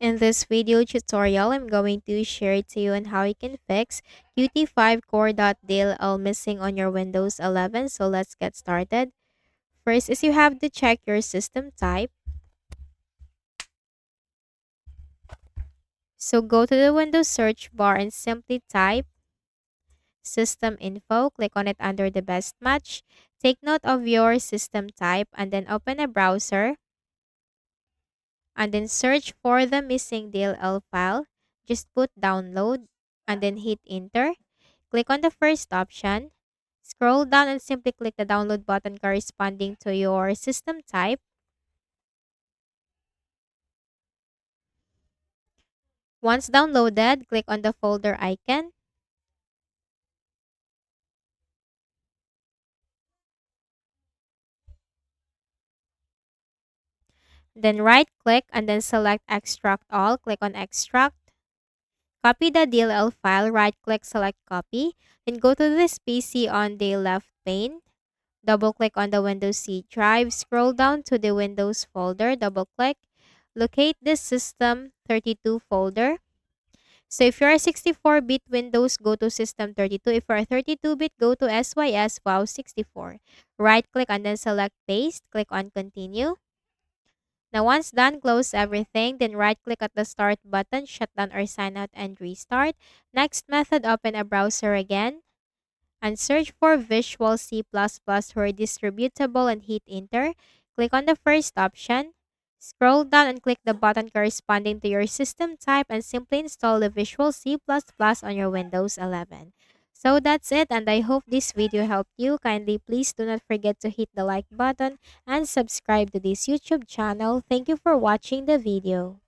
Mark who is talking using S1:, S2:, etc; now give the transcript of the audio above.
S1: In this video tutorial, I'm going to share to you on how you can fix Qt5core.dll missing on your Windows 11. So let's get started. First is you have to check your system type. So go to the Windows search bar and simply type system info. Click on it under the best match. Take note of your system type and then open a browser and then search for the missing DLL file. Just put download and then hit enter. Click on the first option. Scroll down and simply click the download button corresponding to your system type. Once downloaded, click on the folder icon. Then right click and then select extract all. Click on extract. Copy the DLL file. Right click, select copy. Then go to this PC on the left pane. Double click on the Windows C drive. Scroll down to the Windows folder. Double click. Locate the System 32 folder. So if you're a 64-bit Windows, go to System 32. If you're a 32-bit, go to SYS Wow 64. Right click and then select paste. Click on continue. Now once done, close everything. Then right click at the start button, shut down or sign out and restart. Next method, open a browser again and search for Visual C++ redistributable and hit enter. Click on the first option. Scroll down and click the button corresponding to your system type and simply install the Visual C++ on your Windows 11. So that's it, and I hope this video helped you. Kindly please do not forget to hit the like button and subscribe to this YouTube channel. Thank you for watching the video.